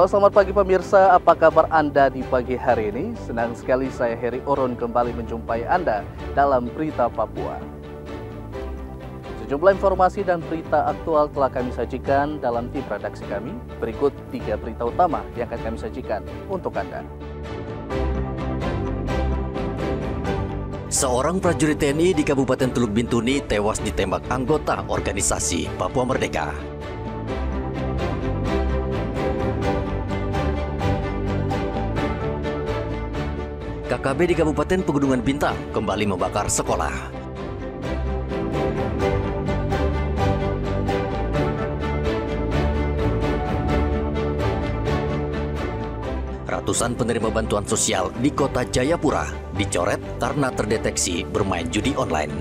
Halo, selamat pagi pemirsa. Apa kabar Anda di pagi hari ini? Senang sekali saya Heri Oron kembali menjumpai Anda dalam Berita Papua. Sejumlah informasi dan berita aktual telah kami sajikan dalam tim redaksi kami. Berikut 3 berita utama yang akan kami sajikan untuk Anda. Seorang prajurit TNI di Kabupaten Teluk Bintuni tewas ditembak anggota organisasi Papua Merdeka. KKB di Kabupaten Pegunungan Bintang kembali membakar sekolah. Ratusan penerima bantuan sosial di kota Jayapura dicoret karena terdeteksi bermain judi online.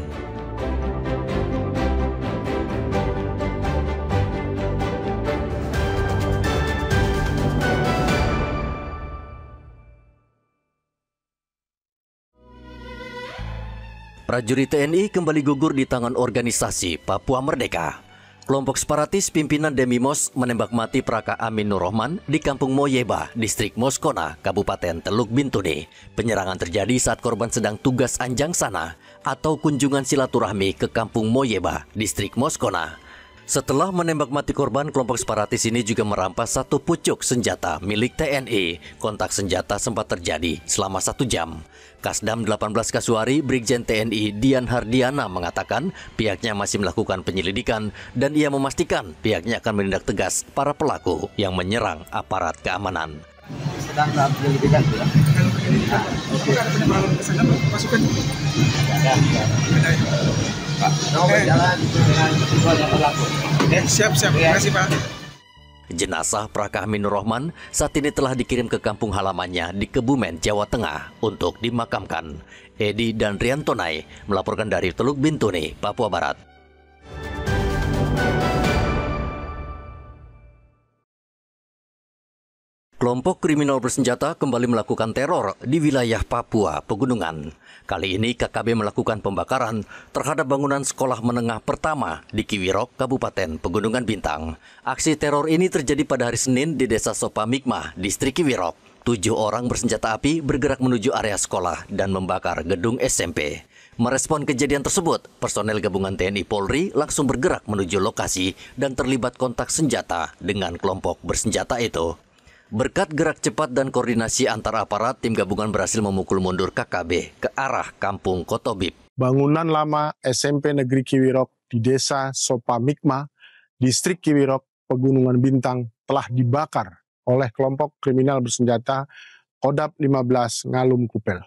Prajurit TNI kembali gugur di tangan organisasi Papua Merdeka. Kelompok separatis pimpinan Demimos menembak mati Praka Amin Nur Rohman di Kampung Moyeba, Distrik Moskona, Kabupaten Teluk Bintuni. Penyerangan terjadi saat korban sedang tugas anjang sana atau kunjungan silaturahmi ke Kampung Moyeba, Distrik Moskona. Setelah menembak mati korban, kelompok separatis ini juga merampas 1 pucuk senjata milik TNI. Kontak senjata sempat terjadi selama 1 jam. Kasdam 18 Kasuari, Brigjen TNI Dian Hardiana mengatakan pihaknya masih melakukan penyelidikan dan ia memastikan pihaknya akan menindak tegas para pelaku yang menyerang aparat keamanan. Sedang dalam penyelidikan ya. Oke. Pasukan. Pak, mau berjalan dengan ketentuan yang berlaku. Siap. Terima kasih, Pak. Jenazah Praka Amin Nur Rohman saat ini telah dikirim ke kampung halamannya di Kebumen, Jawa Tengah untuk dimakamkan. Edi dan Riantonai melaporkan dari Teluk Bintuni, Papua Barat. Kelompok kriminal bersenjata kembali melakukan teror di wilayah Papua Pegunungan. Kali ini KKB melakukan pembakaran terhadap bangunan sekolah menengah pertama di Kiwirok, Kabupaten Pegunungan Bintang. Aksi teror ini terjadi pada hari Senin di Desa Sopamikmah, Distrik Kiwirok. 7 orang bersenjata api bergerak menuju area sekolah dan membakar gedung SMP. Merespon kejadian tersebut, personel gabungan TNI Polri langsung bergerak menuju lokasi dan terlibat kontak senjata dengan kelompok bersenjata itu. Berkat gerak cepat dan koordinasi antar aparat, tim gabungan berhasil memukul mundur KKB ke arah Kampung Kotobib. Bangunan lama SMP Negeri Kiwirok di Desa Sopamikmah, Distrik Kiwirok, Pegunungan Bintang telah dibakar oleh kelompok kriminal bersenjata Kodap 15 Ngalum Kupel.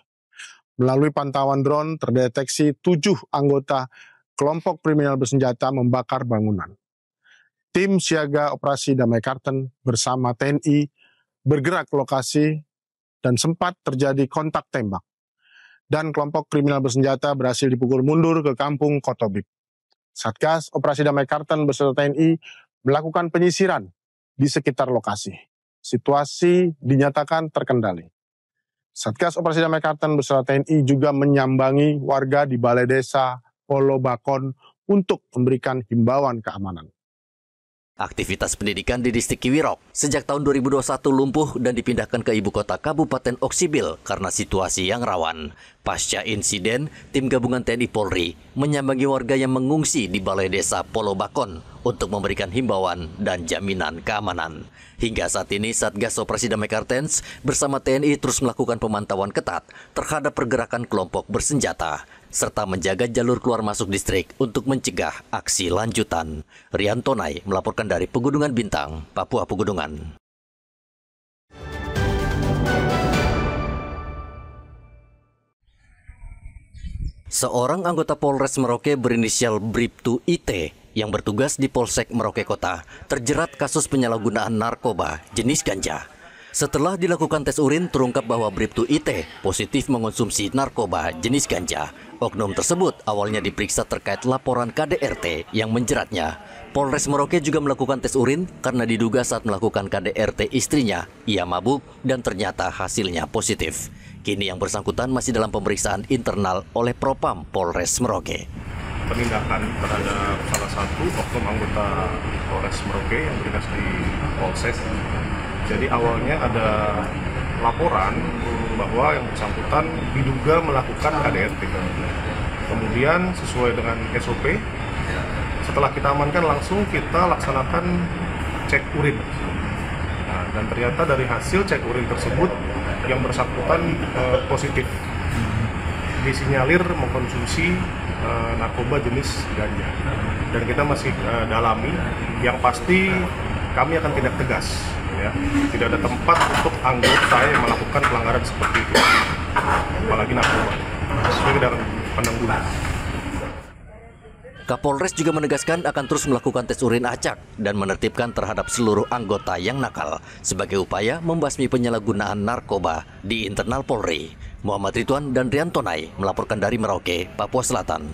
Melalui pantauan drone terdeteksi 7 anggota kelompok kriminal bersenjata membakar bangunan. Tim siaga operasi Damai Karten bersama TNI bergerak ke lokasi dan sempat terjadi kontak tembak. Dan kelompok kriminal bersenjata berhasil dipukul mundur ke Kampung Kotobib. Satgas Operasi Damai Karten beserta TNI melakukan penyisiran di sekitar lokasi. Situasi dinyatakan terkendali. Satgas Operasi Damai Karten beserta TNI juga menyambangi warga di Balai Desa Polobakon untuk memberikan himbauan keamanan. Aktivitas pendidikan di Distrik Kiwirok sejak tahun 2021 lumpuh dan dipindahkan ke ibu kota Kabupaten Oksibil karena situasi yang rawan. Pasca insiden, tim gabungan TNI Polri menyambangi warga yang mengungsi di Balai Desa Polobakon untuk memberikan himbauan dan jaminan keamanan. Hingga saat ini, Satgas Operasi Damai Karten bersama TNI terus melakukan pemantauan ketat terhadap pergerakan kelompok bersenjata, serta menjaga jalur keluar masuk distrik untuk mencegah aksi lanjutan. Riantonai melaporkan dari Pegunungan Bintang, Papua Pegunungan. Seorang anggota Polres Merauke berinisial Bribtu IT yang bertugas di Polsek Merauke Kota terjerat kasus penyalahgunaan narkoba jenis ganja. Setelah dilakukan tes urin, terungkap bahwa Bribtu IT positif mengonsumsi narkoba jenis ganja. Oknum tersebut awalnya diperiksa terkait laporan KDRT yang menjeratnya. Polres Merauke juga melakukan tes urin karena diduga saat melakukan KDRT istrinya, ia mabuk dan ternyata hasilnya positif. Kini yang bersangkutan masih dalam pemeriksaan internal oleh Propam Polres Merauke. Penindakan terhadap salah satu oknum anggota Polres Merauke yang bertugas di Polsek Jadi awalnya ada laporan bahwa yang bersangkutan diduga melakukan KDRT. Kemudian sesuai dengan SOP, setelah kita amankan langsung kita laksanakan cek urin. Nah, dan ternyata dari hasil cek urin tersebut yang bersangkutan positif disinyalir mengkonsumsi narkoba jenis ganja. Dan kita masih dalami, yang pasti kami akan tindak tegas. Ya, tidak ada tempat untuk anggota yang melakukan pelanggaran seperti itu, apalagi narkoba. Sesuai dengan pandang bulu. Kapolres juga menegaskan akan terus melakukan tes urin acak dan menertibkan terhadap seluruh anggota yang nakal sebagai upaya membasmi penyalahgunaan narkoba di internal Polri. Muhammad Ridwan dan Rian Tonai melaporkan dari Merauke, Papua Selatan.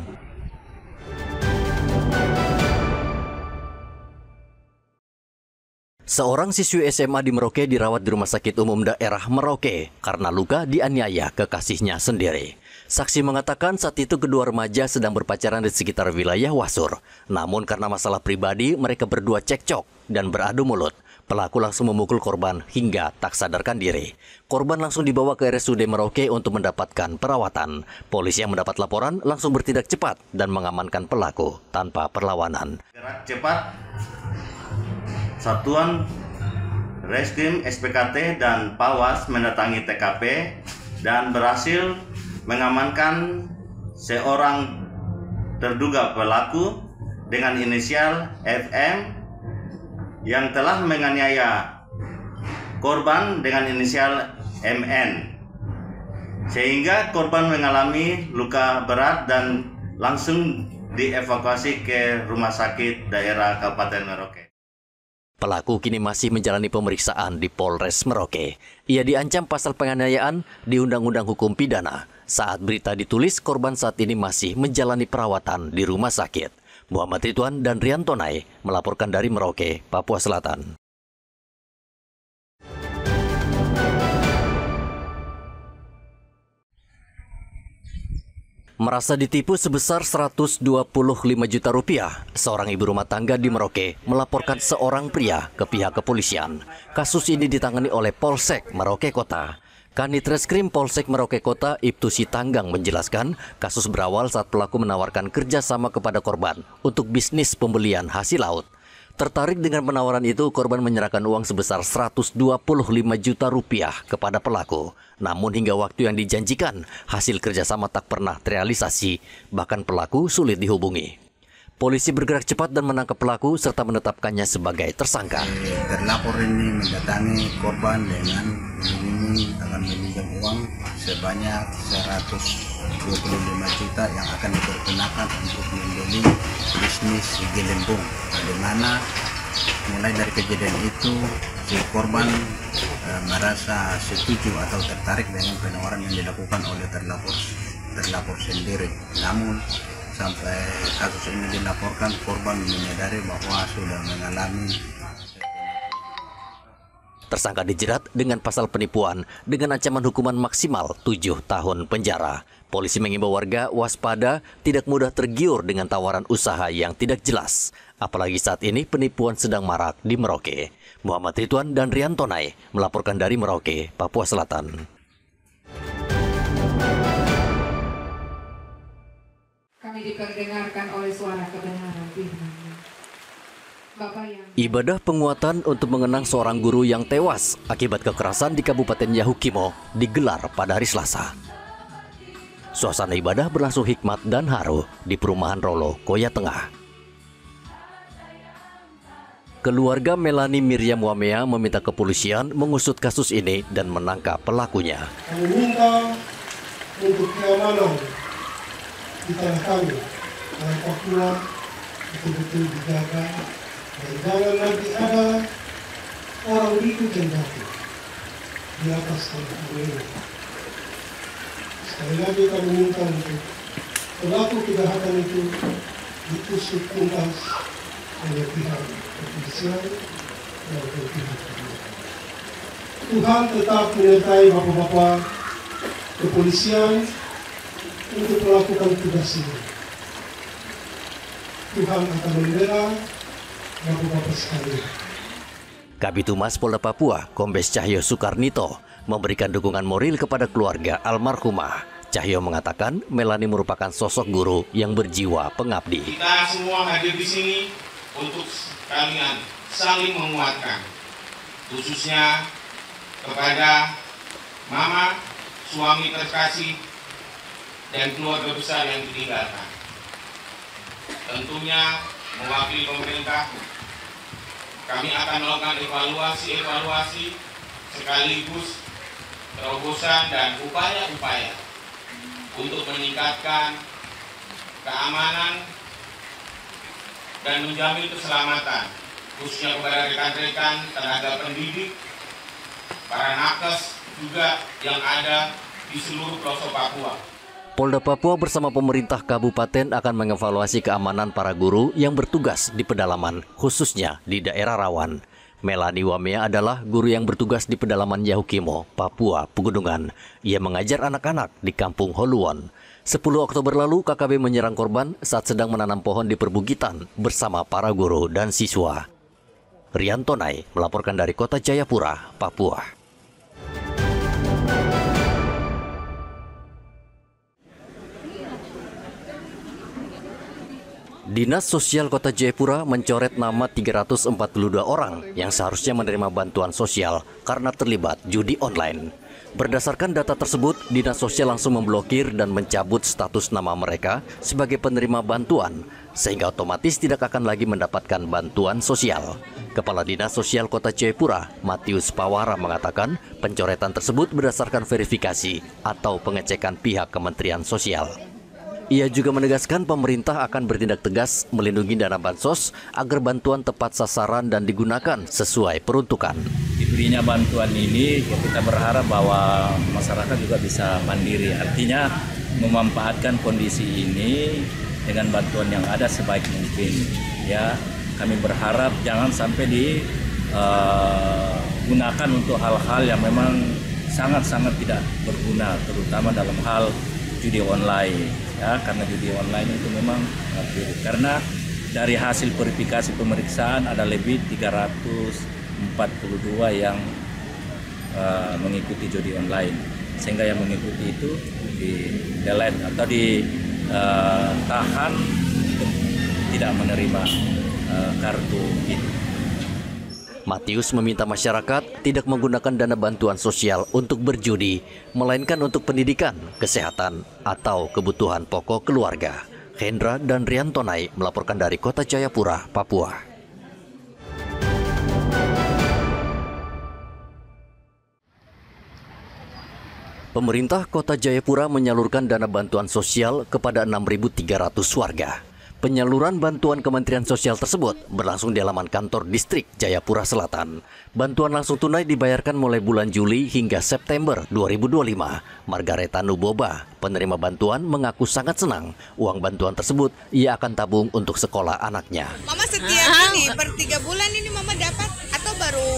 Seorang siswi SMA di Merauke dirawat di Rumah Sakit Umum Daerah Merauke karena luka dianiaya kekasihnya sendiri. Saksi mengatakan saat itu kedua remaja sedang berpacaran di sekitar wilayah Wasur. Namun karena masalah pribadi, mereka berdua cekcok dan beradu mulut. Pelaku langsung memukul korban hingga tak sadarkan diri. Korban langsung dibawa ke RSUD Merauke untuk mendapatkan perawatan. Polisi yang mendapat laporan langsung bertindak cepat dan mengamankan pelaku tanpa perlawanan. Gerak cepat, Satuan Reskrim SPKT dan Pawas mendatangi TKP dan berhasil mengamankan seorang terduga pelaku dengan inisial FM yang telah menganiaya korban dengan inisial MN, sehingga korban mengalami luka berat dan langsung dievakuasi ke Rumah Sakit Daerah Kabupaten Merauke. Pelaku kini masih menjalani pemeriksaan di Polres Merauke. Ia diancam pasal penganiayaan di Undang-Undang Hukum Pidana. Saat berita ditulis, korban saat ini masih menjalani perawatan di rumah sakit. Muhammad Ridwan dan Rian Tonai melaporkan dari Merauke, Papua Selatan. Merasa ditipu sebesar 125 juta rupiah, seorang ibu rumah tangga di Merauke melaporkan seorang pria ke pihak kepolisian. Kasus ini ditangani oleh Polsek Merauke Kota. Kanit Reskrim Polsek Merauke Kota, Ibtu Sitanggang menjelaskan, kasus berawal saat pelaku menawarkan kerjasama kepada korban untuk bisnis pembelian hasil laut. Tertarik dengan penawaran itu, korban menyerahkan uang sebesar 125 juta rupiah kepada pelaku. Namun hingga waktu yang dijanjikan, hasil kerjasama tak pernah terrealisasi, bahkan pelaku sulit dihubungi. Polisi bergerak cepat dan menangkap pelaku serta menetapkannya sebagai tersangka. Terlapor ini mendatangi korban dengan ini akan meminjam uang sebanyak 125 juta yang akan dipergunakan untuk membeli bisnis di Gelembung, di mana mulai dari kejadian itu si korban merasa setuju atau tertarik dengan penawaran yang dilakukan oleh terlapor sendiri. Namun sampai kasus ini dilaporkan, korban menyadari bahwa sudah mengalami. Tersangka dijerat dengan pasal penipuan dengan ancaman hukuman maksimal 7 tahun penjara. Polisi mengimbau warga waspada, tidak mudah tergiur dengan tawaran usaha yang tidak jelas. Apalagi saat ini penipuan sedang marak di Merauke. Muhammad Ridwan dan Rian Tonai melaporkan dari Merauke, Papua Selatan. Kami diperdengarkan oleh suara kebenaran firman. Ibadah penguatan untuk mengenang seorang guru yang tewas akibat kekerasan di Kabupaten Yahukimo digelar pada hari Selasa. Suasana ibadah berlangsung hikmat dan haru di Perumahan Rolo, Koya Tengah. Keluarga Melani Miriam Wamea meminta kepolisian mengusut kasus ini dan menangkap pelakunya. Kami minta untuk keamanan di tanah kami, tanah Papua, betul-betul dijaga. Dan jangan lagi ada orang itu jatuh di atas tanah ini. Sekali lagi kami minta untuk pelaku kejahatan itu diusut tuntas oleh pihak kepolisian dan pihak kedua. Tuhan tetap menyertai bapak-bapak kepolisian untuk melakukan tugas ini. Tuhan akan membela bapak-bapak sekalian. Kabitumas Polda Papua, Kombes Cahyo Soekarnito, memberikan dukungan moral kepada keluarga almarhumah. Cahyo mengatakan Melani merupakan sosok guru yang berjiwa pengabdi. Kita semua hadir di sini untuk kalian saling menguatkan, khususnya kepada mama, suami terkasih, dan keluarga besar yang ditinggalkan. Tentunya mewakili pemerintah, kami akan melakukan evaluasi sekaligus terobosan dan upaya-upaya untuk meningkatkan keamanan dan menjamin keselamatan, khususnya kepada rekan-rekan tenaga pendidik, para nakes juga yang ada di seluruh pelosok Papua. Polda Papua bersama pemerintah kabupaten akan mengevaluasi keamanan para guru yang bertugas di pedalaman, khususnya di daerah rawan. Melani Wamea adalah guru yang bertugas di pedalaman Yahukimo, Papua Pegunungan. Ia mengajar anak-anak di kampung Holuon. 10 Oktober lalu KKB menyerang korban saat sedang menanam pohon di perbukitan bersama para guru dan siswa. Rian Tonai melaporkan dari Kota Jayapura, Papua. Dinas Sosial Kota Jayapura mencoret nama 342 orang yang seharusnya menerima bantuan sosial karena terlibat judi online. Berdasarkan data tersebut, Dinas Sosial langsung memblokir dan mencabut status nama mereka sebagai penerima bantuan, sehingga otomatis tidak akan lagi mendapatkan bantuan sosial. Kepala Dinas Sosial Kota Jayapura, Matius Pawara, mengatakan pencoretan tersebut berdasarkan verifikasi atau pengecekan pihak Kementerian Sosial. Ia juga menegaskan pemerintah akan bertindak tegas melindungi dana bansos agar bantuan tepat sasaran dan digunakan sesuai peruntukan. Diberinya bantuan ini kita berharap bahwa masyarakat juga bisa mandiri, artinya memanfaatkan kondisi ini dengan bantuan yang ada sebaik mungkin. Ya, kami berharap jangan sampai digunakan untuk hal-hal yang memang sangat-sangat tidak berguna, terutama dalam hal judi online. Ya, karena judi online itu memang karena dari hasil verifikasi pemeriksaan ada lebih 342 yang mengikuti judi online, sehingga yang mengikuti itu di-delete atau ditahan tidak menerima kartu itu. Matius meminta masyarakat tidak menggunakan dana bantuan sosial untuk berjudi, melainkan untuk pendidikan, kesehatan, atau kebutuhan pokok keluarga. Hendra dan Rian Tonai melaporkan dari Kota Jayapura, Papua. Pemerintah Kota Jayapura menyalurkan dana bantuan sosial kepada 6.300 warga. Penyaluran bantuan Kementerian Sosial tersebut berlangsung di halaman kantor distrik Jayapura Selatan. Bantuan langsung tunai dibayarkan mulai bulan Juli hingga September 2025. Margareta Nuboba, penerima bantuan, mengaku sangat senang. Uang bantuan tersebut ia akan tabung untuk sekolah anaknya. Mama setiap ini per 3 bulan ini Mama dapat atau baru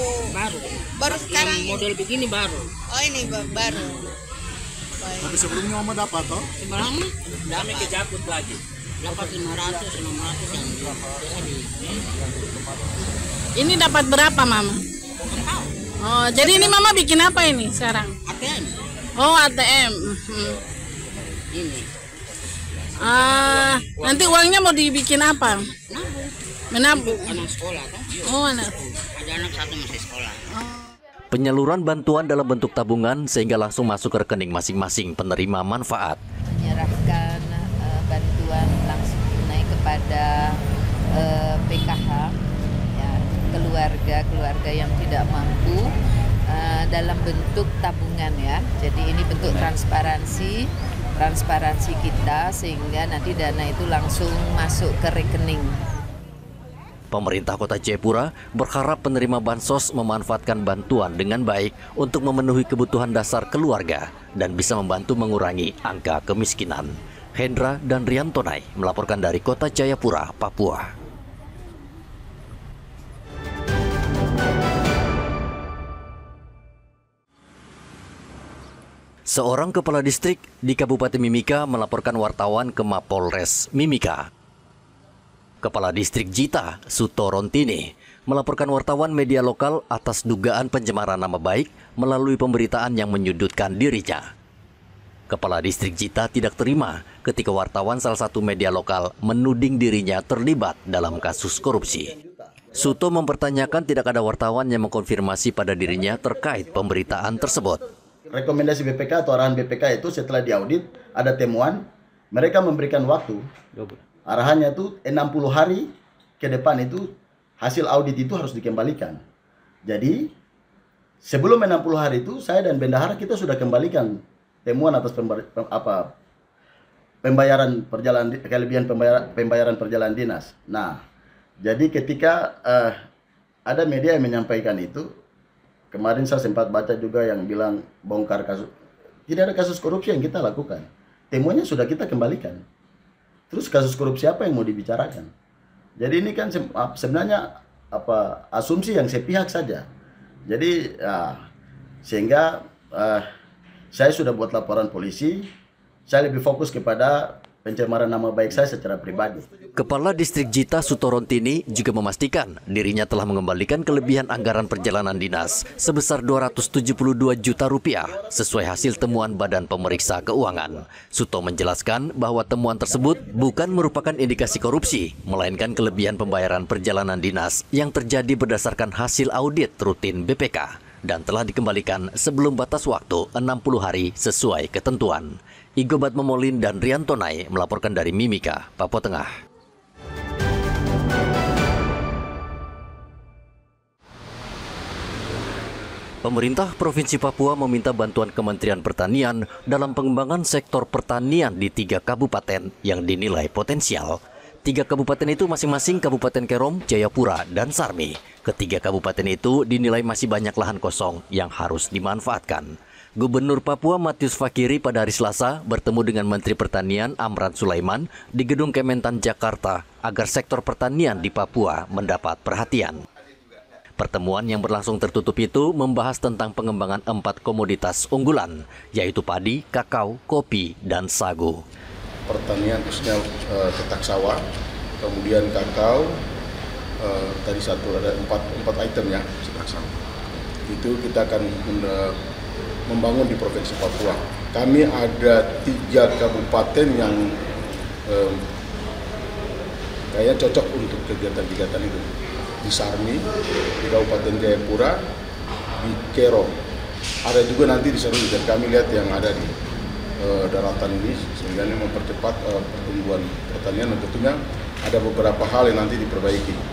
sekarang model begini baru. Oh, ini baru. Tapi sebelumnya Mama dapat toh? Sebelumnya kami kejaput lagi. Dapat 500, 600 yang Ini dapat berapa, Mama? Oh, jadi ini Mama bikin apa ini sekarang? ATM. Oh, ATM. Ini. Nanti uangnya mau dibikin apa? Menabung. Anak sekolah kan? Oh, anak. Ada anak satu masih sekolah. Penyaluran bantuan dalam bentuk tabungan sehingga langsung masuk ke rekening masing-masing penerima manfaat. Menyerahkan bantuan langsung tunai kepada PKH, ya, keluarga yang tidak mampu dalam bentuk tabungan, ya. Jadi ini bentuk transparansi kita sehingga nanti dana itu langsung masuk ke rekening. Pemerintah Kota Jayapura berharap penerima bansos memanfaatkan bantuan dengan baik untuk memenuhi kebutuhan dasar keluarga dan bisa membantu mengurangi angka kemiskinan. Hendra dan Rian Tonai melaporkan dari Kota Jayapura, Papua. Seorang kepala distrik di Kabupaten Mimika melaporkan wartawan ke Mapolres Mimika. Kepala Distrik Jita, Suto Rontini, melaporkan wartawan media lokal atas dugaan pencemaran nama baik melalui pemberitaan yang menyudutkan dirinya. Kepala Distrik Jita tidak terima ketika wartawan salah satu media lokal menuding dirinya terlibat dalam kasus korupsi. Suto mempertanyakan tidak ada wartawan yang mengkonfirmasi pada dirinya terkait pemberitaan tersebut. Rekomendasi BPK atau arahan BPK itu setelah diaudit, ada temuan, mereka memberikan waktu. Arahannya itu 60 hari ke depan itu hasil audit itu harus dikembalikan. Jadi sebelum 60 hari itu saya dan bendahara kita sudah kembalikan temuan atas pembayaran perjalanan, kelebihan pembayaran perjalanan dinas. Nah, jadi ketika ada media yang menyampaikan itu, kemarin saya sempat baca juga yang bilang bongkar kasus. Tidak ada kasus korupsi yang kita lakukan. Temuannya sudah kita kembalikan. Terus kasus korupsi apa yang mau dibicarakan? Jadi ini kan sebenarnya asumsi yang sepihak saja. Jadi sehingga saya sudah buat laporan polisi. Saya lebih fokus kepada pencemaran nama baik saya secara pribadi. Kepala Distrik Jita Sutorontini juga memastikan dirinya telah mengembalikan kelebihan anggaran perjalanan dinas sebesar 272 juta rupiah sesuai hasil temuan Badan Pemeriksa Keuangan. Suto menjelaskan bahwa temuan tersebut bukan merupakan indikasi korupsi, melainkan kelebihan pembayaran perjalanan dinas yang terjadi berdasarkan hasil audit rutin BPK dan telah dikembalikan sebelum batas waktu 60 hari sesuai ketentuan. Igo Batmomolin dan Riantonai melaporkan dari Mimika, Papua Tengah. Pemerintah Provinsi Papua meminta bantuan Kementerian Pertanian dalam pengembangan sektor pertanian di 3 kabupaten yang dinilai potensial. 3 kabupaten itu masing-masing Kabupaten Kerom, Jayapura, dan Sarmi. Ketiga kabupaten itu dinilai masih banyak lahan kosong yang harus dimanfaatkan. Gubernur Papua Matius Fakiri pada hari Selasa bertemu dengan Menteri Pertanian Amran Sulaiman di Gedung Kementan Jakarta agar sektor pertanian di Papua mendapat perhatian. Pertemuan yang berlangsung tertutup itu membahas tentang pengembangan 4 komoditas unggulan, yaitu padi, kakao, kopi, dan sagu. Pertanian khususnya petak sawah, kemudian kakao, tadi satu ada 4 item ya, petak sawah. Itu kita akan membangun di Provinsi Papua. Kami ada 3 kabupaten yang kayaknya cocok untuk kegiatan-kegiatan itu. Di Sarmi, di Kabupaten Jayapura, di Kerom. Ada juga nanti di Sarmi, dan kami lihat yang ada di daratan ini, sehingga ini mempercepat pertumbuhan pertanian, dan tentunya ada beberapa hal yang nanti diperbaiki.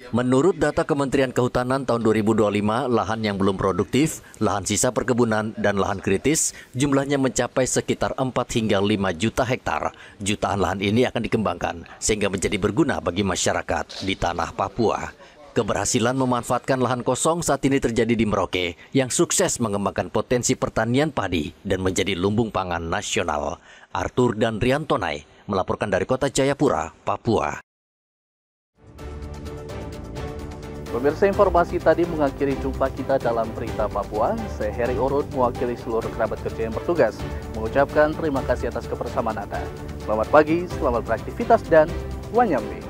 Menurut data Kementerian Kehutanan tahun 2025, lahan yang belum produktif, lahan sisa perkebunan, dan lahan kritis jumlahnya mencapai sekitar 4 hingga 5 juta hektar. Jutaan lahan ini akan dikembangkan sehingga menjadi berguna bagi masyarakat di tanah Papua. Keberhasilan memanfaatkan lahan kosong saat ini terjadi di Merauke yang sukses mengembangkan potensi pertanian padi dan menjadi lumbung pangan nasional. Arthur dan Riantonai melaporkan dari Kota Jayapura, Papua. Pemirsa, informasi tadi mengakhiri jumpa kita dalam Berita Papua. Saya Heri Orun mewakili seluruh kerabat kerja yang bertugas mengucapkan terima kasih atas kebersamaan Anda. Selamat pagi, selamat beraktivitas, dan wanyambe.